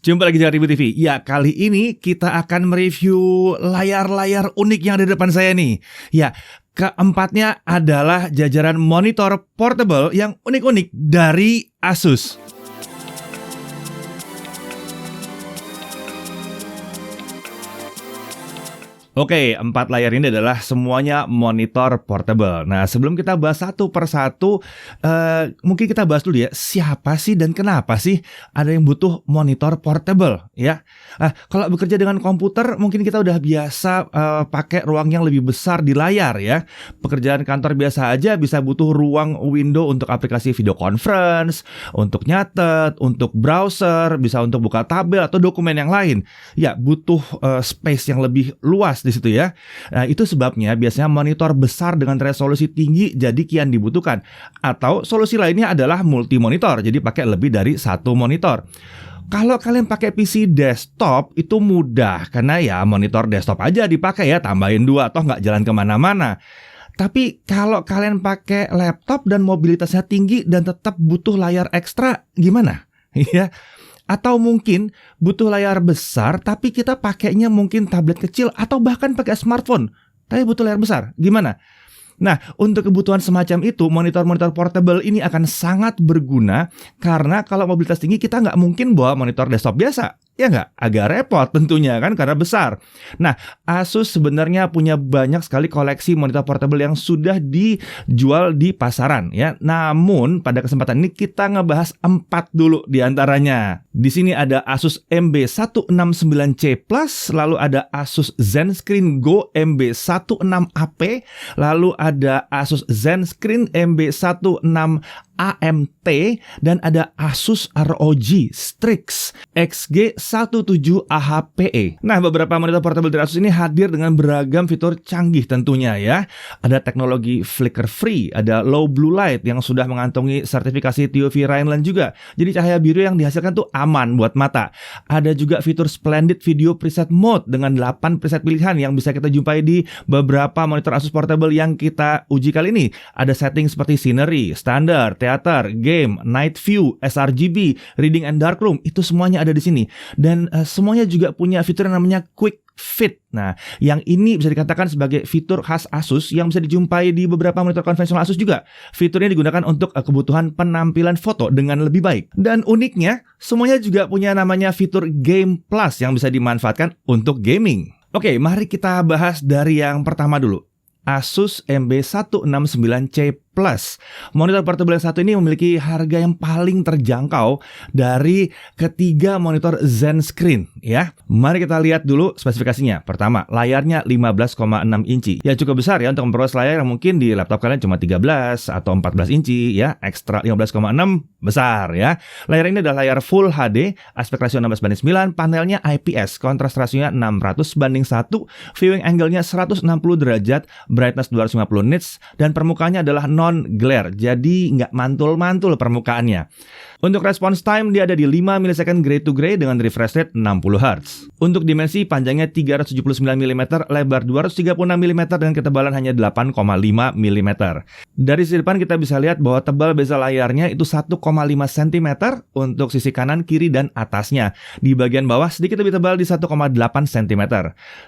Jumpa lagi di Tribun TV. Ya, kali ini kita akan mereview layar-layar unik yang ada di depan saya nih. Ya, keempatnya adalah jajaran monitor portable yang unik-unik dari Asus. Oke, 4 layar ini adalah semuanya monitor portable. Nah, sebelum kita bahas satu persatu, mungkin kita bahas dulu ya, siapa sih dan kenapa sih ada yang butuh monitor portable, ya? Kalau bekerja dengan komputer, mungkin kita udah biasa pakai ruang yang lebih besar di layar, ya. Pekerjaan kantor biasa aja bisa butuh ruang window untuk aplikasi video conference, untuk nyatet, untuk browser, bisa untuk buka tabel atau dokumen yang lain. Ya, butuh space yang lebih luas di situ ya. Nah, itu sebabnya biasanya monitor besar dengan resolusi tinggi jadi kian dibutuhkan. Atau solusi lainnya adalah multi monitor, jadi pakai lebih dari satu monitor. Kalau kalian pakai PC desktop itu mudah karena ya monitor desktop aja dipakai ya, tambahin 2 atau nggak jalan kemana-mana. Tapi kalau kalian pakai laptop dan mobilitasnya tinggi dan tetap butuh layar ekstra, gimana? Ya. Atau mungkin butuh layar besar tapi kita pakainya mungkin tablet kecil atau bahkan pakai smartphone tapi butuh layar besar, gimana? Nah, untuk kebutuhan semacam itu, monitor-monitor portable ini akan sangat berguna karena kalau mobilitas tinggi kita nggak mungkin bawa monitor desktop biasa. Ya nggak? Agak repot tentunya kan karena besar. Nah, Asus sebenarnya punya banyak sekali koleksi monitor portable yang sudah dijual di pasaran ya. Namun pada kesempatan ini kita ngebahas 4 dulu di antaranya. Di sini ada Asus MB169C Plus, lalu ada Asus ZenScreen Go MB16AP, lalu ada Asus ZenScreen MB16 AMT, dan ada Asus ROG Strix XG17AHPE. Nah, beberapa monitor portable dari Asus ini hadir dengan beragam fitur canggih tentunya ya. Ada teknologi flicker free, ada low blue light yang sudah mengantongi sertifikasi TÜV Rheinland juga. Jadi cahaya biru yang dihasilkan tuh aman buat mata. Ada juga fitur Splendid Video Preset Mode dengan 8 preset pilihan yang bisa kita jumpai di beberapa monitor Asus portable yang kita uji kali ini. Ada setting seperti scenery, standar, teater, game, night view, sRGB, reading and darkroom, itu semuanya ada di sini. Dan semuanya juga punya fitur yang namanya Quick Fit. Nah, yang ini bisa dikatakan sebagai fitur khas Asus yang bisa dijumpai di beberapa monitor konvensional Asus juga. Fiturnya digunakan untuk kebutuhan penampilan foto dengan lebih baik. Dan uniknya, semuanya juga punya namanya fitur Game Plus yang bisa dimanfaatkan untuk gaming. Oke, mari kita bahas dari yang pertama dulu. Asus MB169C Plus. Monitor portable yang satu ini memiliki harga yang paling terjangkau dari ketiga monitor ZenScreen ya. Mari kita lihat dulu spesifikasinya. Pertama, layarnya 15,6 inci. Ya cukup besar ya untuk memperluas layar yang mungkin di laptop kalian cuma 13 atau 14 inci ya. Ekstra 15,6 besar ya. Layar ini adalah layar Full HD, aspek rasio 16:9, panelnya IPS, kontras rasionya 600:1, viewing angle-nya 160 derajat, brightness 250 nits, dan permukaannya adalah non-glare, jadi nggak mantul-mantul permukaannya. Untuk response time dia ada di 5 millisecond gray to gray dengan refresh rate 60 Hz. Untuk dimensi, panjangnya 379 mm, lebar 236 mm dengan ketebalan hanya 8,5 mm. Dari sisi depan kita bisa lihat bahwa tebal bezel layarnya itu 1,5 cm untuk sisi kanan, kiri, dan atasnya. Di bagian bawah sedikit lebih tebal di 1,8 cm.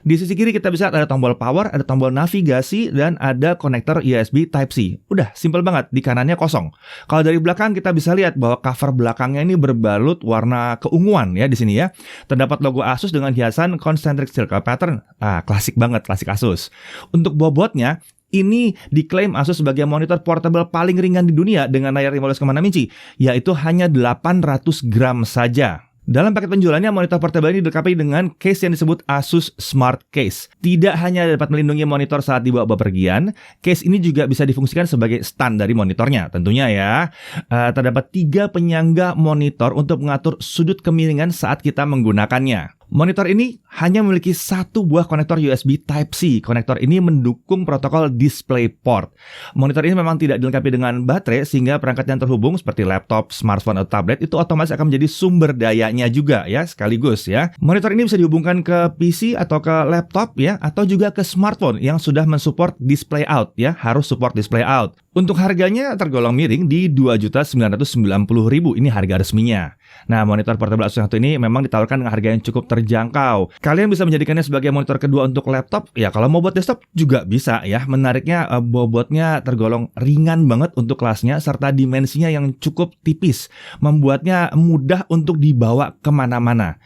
Di sisi kiri kita bisa lihat ada tombol power, ada tombol navigasi, dan ada konektor USB Type-C. Udah, simple banget, di kanannya kosong. Kalau dari belakang kita bisa lihat bahwa cover belakangnya ini berbalut warna keunguan ya di sini ya. Terdapat logo Asus dengan hiasan concentric circle pattern. Klasik banget, klasik Asus. Untuk bobotnya, ini diklaim Asus sebagai monitor portable paling ringan di dunia dengan layar 15,6 inci, yaitu hanya 800 gram saja. Dalam paket penjualannya, monitor portable ini dilengkapi dengan case yang disebut Asus Smart Case. Tidak hanya dapat melindungi monitor saat dibawa bepergian, case ini juga bisa difungsikan sebagai stand dari monitornya. Tentunya ya, terdapat 3 penyangga monitor untuk mengatur sudut kemiringan saat kita menggunakannya. Monitor ini hanya memiliki 1 buah konektor USB Type-C. Konektor ini mendukung protokol DisplayPort. Monitor ini memang tidak dilengkapi dengan baterai, sehingga perangkat yang terhubung seperti laptop, smartphone, atau tablet itu otomatis akan menjadi sumber dayanya juga ya, sekaligus ya. Monitor ini bisa dihubungkan ke PC atau ke laptop ya, atau juga ke smartphone yang sudah mensupport display out ya, harus support display out. Untuk harganya tergolong miring di 2.990.000, ini harga resminya. Nah, monitor portable Asus yang satu ini memang ditawarkan dengan harga yang cukup terjangkau. Kalian bisa menjadikannya sebagai monitor kedua untuk laptop. Ya, kalau mau buat desktop juga bisa ya. Menariknya bobotnya tergolong ringan banget untuk kelasnya serta dimensinya yang cukup tipis, membuatnya mudah untuk dibawa kemana-mana.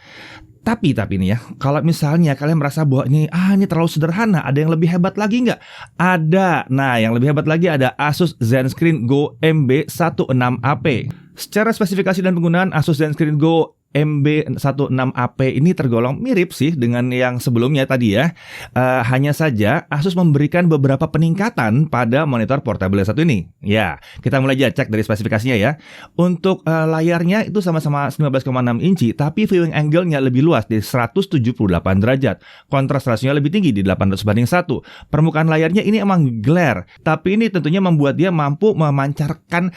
Tapi nih ya, kalau misalnya kalian merasa bahwa ini terlalu sederhana, ada yang lebih hebat lagi nggak? Ada. Nah, yang lebih hebat lagi ada Asus ZenScreen Go MB16AP. Secara spesifikasi dan penggunaan, Asus ZenScreen Go MB16AP ini tergolong mirip sih dengan yang sebelumnya tadi ya. Hanya saja Asus memberikan beberapa peningkatan pada monitor portable satu ini. Ya, kita mulai aja cek dari spesifikasinya ya. Untuk layarnya itu sama-sama 15,6 inci, tapi viewing angle-nya lebih luas di 178 derajat. Kontras rasionya lebih tinggi di 800:1. Permukaan layarnya ini emang glare, tapi ini tentunya membuat dia mampu memancarkan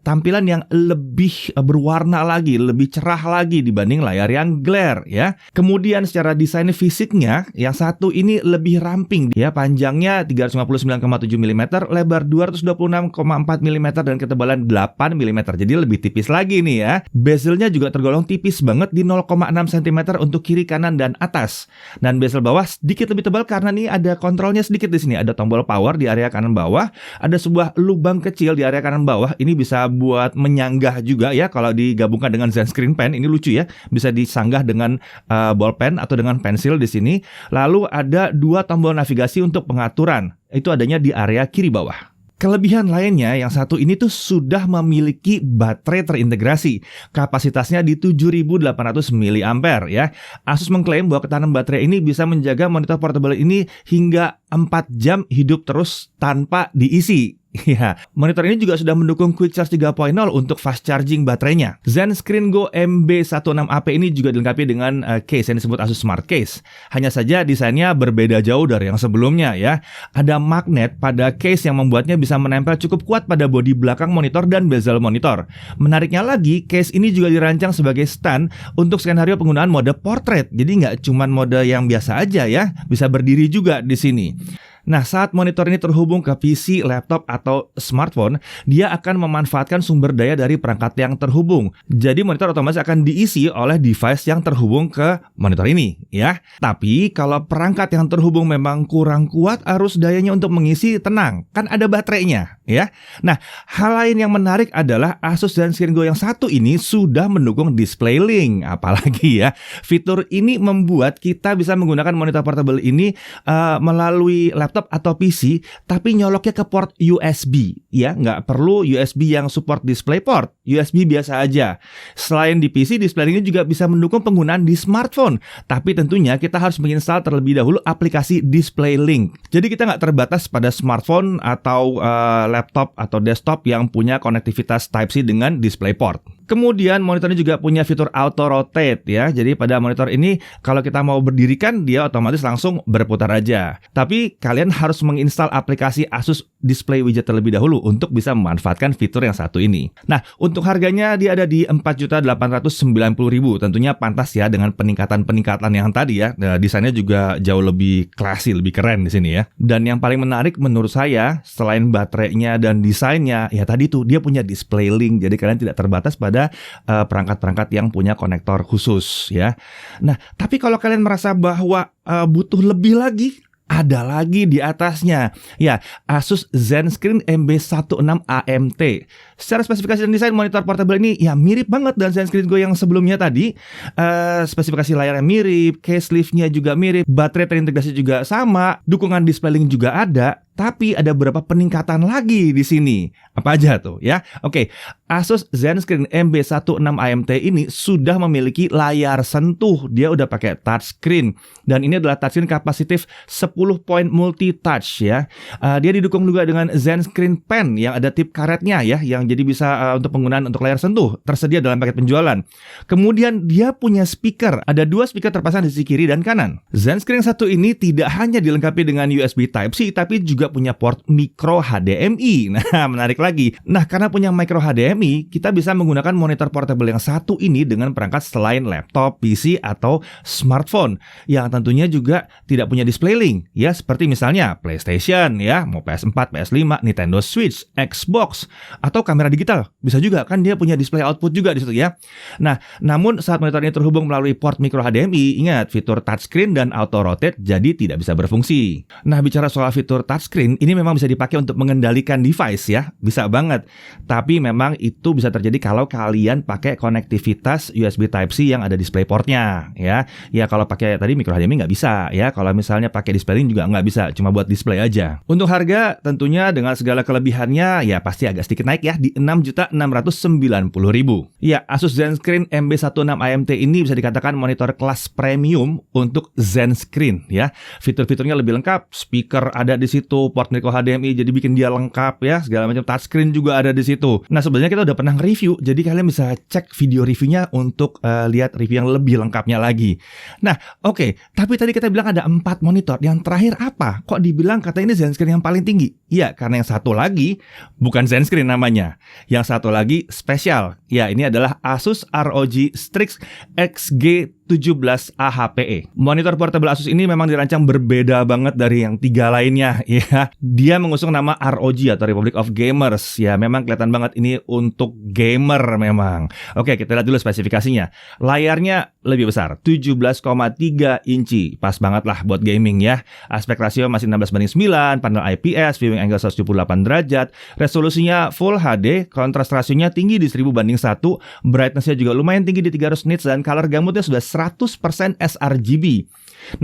tampilan yang lebih berwarna lagi, lebih cerah lagi dibanding layar yang glare ya. Kemudian secara desain fisiknya yang satu ini lebih ramping ya, panjangnya 359,7 mm, lebar 226,4 mm dan ketebalan 8 mm. Jadi lebih tipis lagi nih ya. Bezelnya juga tergolong tipis banget di 0,6 cm untuk kiri, kanan dan atas. Dan bezel bawah sedikit lebih tebal karena nih ada kontrolnya sedikit di sini. Ada tombol power di area kanan bawah, ada sebuah lubang kecil di area kanan bawah. Ini bisa buat menyanggah juga ya kalau digabungkan dengan ZenScreen Pen. Ini lucu ya, bisa disanggah dengan bolpen atau dengan pensil di sini. Lalu ada 2 tombol navigasi untuk pengaturan. Itu adanya di area kiri bawah. Kelebihan lainnya, yang satu ini tuh sudah memiliki baterai terintegrasi. Kapasitasnya di 7.800 mAh ya. Asus mengklaim bahwa ketahanan baterai ini bisa menjaga monitor portable ini hingga 4 jam hidup terus tanpa diisi. Ya, monitor ini juga sudah mendukung Quick Charge 3.0 untuk fast charging baterainya. ZenScreen Go MB16AP ini juga dilengkapi dengan case yang disebut Asus Smart Case. Hanya saja desainnya berbeda jauh dari yang sebelumnya ya. Ada magnet pada case yang membuatnya bisa menempel cukup kuat pada bodi belakang monitor dan bezel monitor. Menariknya lagi, case ini juga dirancang sebagai stand untuk skenario penggunaan mode portrait. Jadi nggak cuma mode yang biasa aja ya, bisa berdiri juga di sini. Nah, saat monitor ini terhubung ke PC, laptop, atau smartphone, dia akan memanfaatkan sumber daya dari perangkat yang terhubung. Jadi monitor otomatis akan diisi oleh device yang terhubung ke monitor ini, ya. Tapi kalau perangkat yang terhubung memang kurang kuat arus dayanya untuk mengisi, tenang, kan ada baterainya, ya. Nah, hal lain yang menarik adalah Asus ZenScreen Go yang satu ini sudah mendukung DisplayLink. Apalagi ya, fitur ini membuat kita bisa menggunakan monitor portable ini melalui laptop atau PC, tapi nyoloknya ke port USB, ya, nggak perlu USB yang support DisplayPort, USB biasa aja. Selain di PC, DisplayLink ini juga bisa mendukung penggunaan di smartphone, tapi tentunya kita harus menginstal terlebih dahulu aplikasi DisplayLink. Jadi kita nggak terbatas pada smartphone atau laptop atau desktop yang punya konektivitas Type-C dengan DisplayPort. Kemudian monitor ini juga punya fitur auto rotate ya. Jadi pada monitor ini kalau kita mau berdirikan, dia otomatis langsung berputar aja. Tapi kalian harus menginstal aplikasi Asus Display Widget terlebih dahulu untuk bisa memanfaatkan fitur yang satu ini. Nah, untuk harganya dia ada di 4.890.000. Tentunya pantas ya dengan peningkatan-peningkatan yang tadi ya. Nah, desainnya juga jauh lebih classy, lebih keren di sini ya. Dan yang paling menarik menurut saya, selain baterainya dan desainnya, ya tadi tuh dia punya DisplayLink. Jadi kalian tidak terbatas pada perangkat-perangkat yang punya konektor khusus ya. Nah, tapi kalau kalian merasa bahwa butuh lebih lagi, ada lagi di atasnya. Ya, Asus ZenScreen MB16AMT. Secara spesifikasi dan desain monitor portable ini ya mirip banget dengan ZenScreen Go yang sebelumnya tadi. Spesifikasi layarnya mirip, case liftnya juga mirip, baterai terintegrasi juga sama, dukungan DisplayLink juga ada. Tapi ada beberapa peningkatan lagi di sini. Apa aja tuh ya? Oke, Asus ZenScreen MB16AMT ini sudah memiliki layar sentuh. Dia udah pakai touchscreen. Dan ini adalah touchscreen kapasitif 10 point multi-touch ya. Dia didukung juga dengan ZenScreen Pen yang ada tip karetnya ya, yang jadi bisa untuk penggunaan untuk layar sentuh. Tersedia dalam paket penjualan. Kemudian dia punya speaker. Ada 2 speaker terpasang di sisi kiri dan kanan. ZenScreen 1 ini tidak hanya dilengkapi dengan USB Type-C, tapi juga punya port micro HDMI. Nah, menarik lagi. Nah, karena punya micro HDMI, kita bisa menggunakan monitor portable yang satu ini dengan perangkat selain laptop, PC, atau smartphone yang tentunya juga tidak punya DisplayLink. Ya, seperti misalnya PlayStation, ya, mau PS4, PS5, Nintendo Switch, Xbox, atau kamera digital. Bisa juga kan dia punya display output juga di situ ya. Nah, namun saat monitor ini terhubung melalui port micro HDMI, ingat fitur touchscreen dan auto rotate jadi tidak bisa berfungsi. Nah, bicara soal fitur touchscreen, ini memang bisa dipakai untuk mengendalikan device ya. Bisa banget. Tapi memang itu bisa terjadi kalau kalian pakai konektivitas USB Type-C yang ada display portnya ya. Ya kalau pakai tadi micro HDMI nggak bisa ya. Kalau misalnya pakai DisplayLink juga nggak bisa, cuma buat display aja. Untuk harga tentunya dengan segala kelebihannya ya pasti agak sedikit naik ya di 6.690.000. Ya, Asus ZenScreen MB16 AMT ini bisa dikatakan monitor kelas premium untuk ZenScreen ya. Fitur-fiturnya lebih lengkap, speaker ada di situ, port micro HDMI jadi bikin dia lengkap ya, segala macam touchscreen juga ada di situ. Nah, sebenarnya kita udah pernah review, jadi kalian bisa cek video reviewnya untuk lihat review yang lebih lengkapnya lagi. Nah, oke, tapi tadi kita bilang ada 4 monitor. Yang terakhir apa? Kok dibilang kata ini ZenScreen yang paling tinggi? Iya, karena yang satu lagi bukan ZenScreen namanya. Yang satu lagi spesial. Ya, ini adalah Asus ROG Strix XG17 AHPE. Monitor portable Asus ini memang dirancang berbeda banget dari yang 3 lainnya ya. Dia mengusung nama ROG atau Republic of Gamers. Ya, memang kelihatan banget ini untuk gamer memang. Oke, kita lihat dulu spesifikasinya. Layarnya lebih besar, 17,3 inci. Pas banget lah buat gaming ya. Aspek rasio masih 16:9, panel IPS, viewing angle 178 derajat, resolusinya Full HD, kontras rasionya tinggi di 1000:1, brightness-nya juga lumayan tinggi di 300 nits, dan color gamutnya sudah 100% sRGB.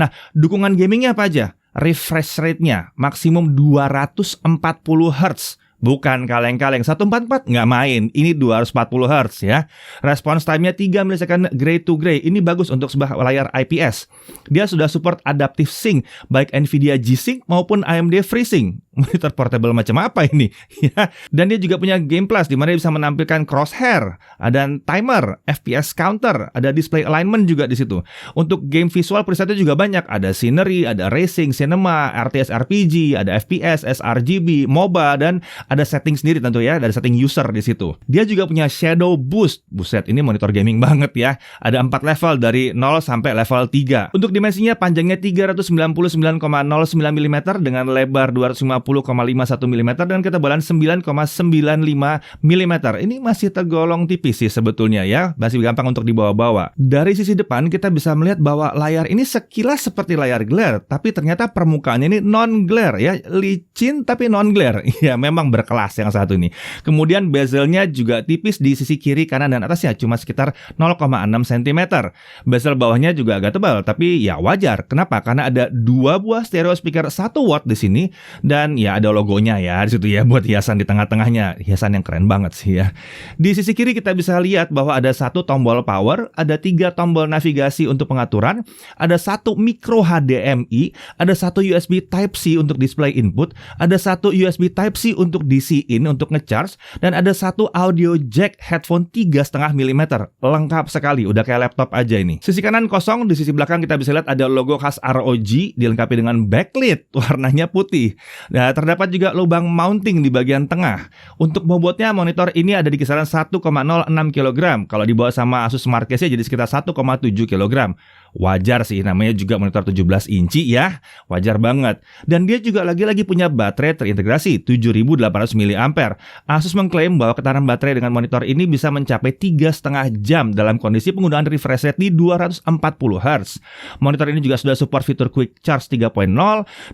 Nah, dukungan gamingnya apa aja? Refresh rate-nya maksimum 240 Hz. Bukan kaleng-kaleng 144 nggak main, ini 240 Hz ya. Response time-nya 3 milisecond gray to gray. Ini bagus untuk sebuah layar IPS. Dia sudah support adaptive sync, baik Nvidia G-Sync maupun AMD FreeSync. Monitor portable macam apa ini? Ya. Dan dia juga punya Game Plus, di mana dia bisa menampilkan crosshair, ada timer, FPS counter, ada display alignment juga di situ. Untuk game visual presetnya juga banyak, ada scenery, ada racing, cinema, RTS RPG, ada FPS, sRGB, MOBA, dan ada setting sendiri tentu ya, ada setting user di situ. Dia juga punya shadow boost. Buset, ini monitor gaming banget ya. Ada 4 level dari 0 sampai level 3. Untuk dimensinya, panjangnya 399,09 mm dengan lebar 250,51 mm dan ketebalan 9,95 mm. Ini masih tergolong tipis sih sebetulnya ya, masih gampang untuk dibawa-bawa. Dari sisi depan kita bisa melihat bahwa layar ini sekilas seperti layar glare, tapi ternyata permukaannya ini non-glare ya, licin tapi non-glare. Ya, memang berkelas yang satu ini. Kemudian bezelnya juga tipis di sisi kiri, kanan, dan atasnya, cuma sekitar 0,6 cm. Bezel bawahnya juga agak tebal, tapi ya wajar. Kenapa? Karena ada 2 buah stereo speaker 1 watt di sini, dan ya ada logonya ya di situ ya, buat hiasan di tengah-tengahnya. Hiasan yang keren banget sih ya. Di sisi kiri kita bisa lihat bahwa ada 1 tombol power, ada 3 tombol navigasi untuk pengaturan, ada 1 micro HDMI, ada 1 USB Type-C untuk display input, ada 1 USB Type-C untuk DC in untuk ngecharge, dan ada 1 audio jack headphone 3,5 mm. Lengkap sekali, udah kayak laptop aja ini. Sisi kanan kosong, di sisi belakang kita bisa lihat ada logo khas ROG dilengkapi dengan backlit warnanya putih. Nah, terdapat juga lubang mounting di bagian tengah. Untuk bobotnya monitor ini ada di kisaran 1,06 kg. Kalau dibawa sama Asus Smart Case jadi sekitar 1,7 kg. Wajar sih, namanya juga monitor 17 inci ya. Wajar banget. Dan dia juga lagi-lagi punya baterai terintegrasi 7800 mAh. Asus mengklaim bahwa ketahanan baterai dengan monitor ini bisa mencapai 3,5 jam dalam kondisi penggunaan refresh rate di 240 Hz. Monitor ini juga sudah support fitur Quick Charge 3.0,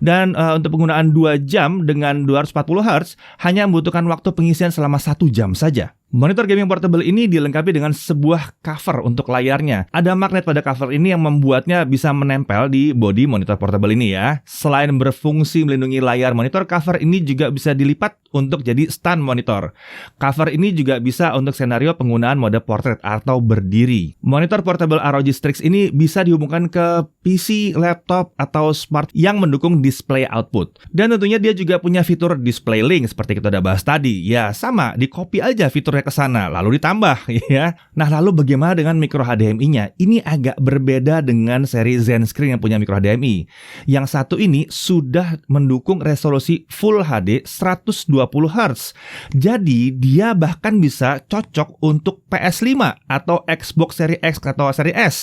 dan untuk penggunaan 2 jam dengan 240 Hz hanya membutuhkan waktu pengisian selama 1 jam saja. Monitor gaming portable ini dilengkapi dengan sebuah cover untuk layarnya. Ada magnet pada cover ini yang membuatnya bisa menempel di bodi monitor portable ini ya. Selain berfungsi melindungi layar monitor, cover ini juga bisa dilipat untuk jadi stand monitor. Cover ini juga bisa untuk skenario penggunaan mode portrait atau berdiri. Monitor portable ROG Strix ini bisa dihubungkan ke PC, laptop, atau smart yang mendukung display output. Dan tentunya dia juga punya fitur display link seperti kita udah bahas tadi. Ya sama, di-copy aja fiturnya ke sana, lalu ditambah ya. Nah, lalu bagaimana dengan micro HDMI-nya? Ini agak berbeda dengan seri ZenScreen yang punya micro HDMI. Yang satu ini sudah mendukung resolusi Full HD 120 Hz. Jadi, dia bahkan bisa cocok untuk PS5 atau Xbox Series X atau Series S.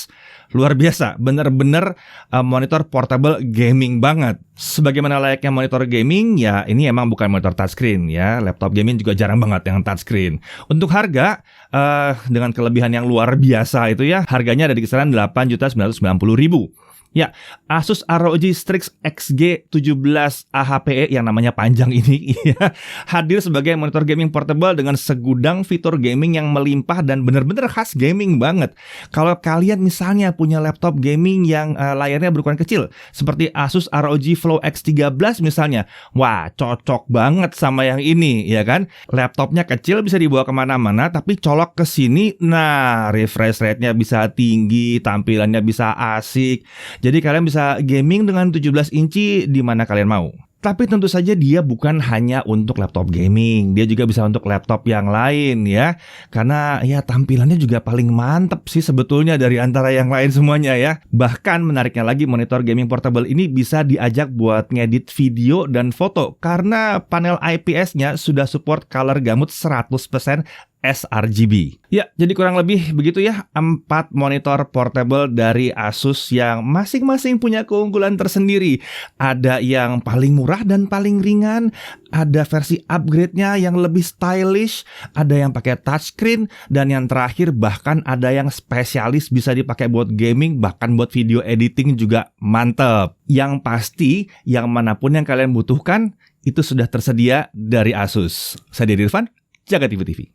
luar biasa, bener-bener monitor portable gaming banget. Sebagaimana layaknya monitor gaming, ya ini emang bukan monitor touchscreen ya. Laptop gaming juga jarang banget yang touchscreen. Untuk harga, dengan kelebihan yang luar biasa itu ya, harganya ada di kisaran 8.990.000. Ya, Asus ROG Strix XG17 AHPE yang namanya panjang ini ya, hadir sebagai monitor gaming portable dengan segudang fitur gaming yang melimpah dan benar-benar khas gaming banget. Kalau kalian misalnya punya laptop gaming yang layarnya berukuran kecil, seperti Asus ROG Flow X13 misalnya, wah cocok banget sama yang ini ya kan. Laptopnya kecil, bisa dibawa kemana-mana, tapi colok ke sini, nah refresh rate-nya bisa tinggi, tampilannya bisa asik. Jadi kalian bisa gaming dengan 17 inci di mana kalian mau. Tapi tentu saja dia bukan hanya untuk laptop gaming, dia juga bisa untuk laptop yang lain ya. Karena ya tampilannya juga paling mantep sih sebetulnya dari antara yang lain semuanya ya. Bahkan menariknya lagi, monitor gaming portable ini bisa diajak buat ngedit video dan foto karena panel IPS-nya sudah support color gamut 100% sRGB. Ya, jadi kurang lebih begitu ya 4 monitor portable dari Asus yang masing-masing punya keunggulan tersendiri. Ada yang paling murah dan paling ringan, ada versi upgrade-nya yang lebih stylish, ada yang pakai touchscreen, dan yang terakhir bahkan ada yang spesialis bisa dipakai buat gaming, bahkan buat video editing juga mantep. Yang pasti, yang manapun yang kalian butuhkan, itu sudah tersedia dari Asus. Saya Dedi Irfan, Jaga TV TV.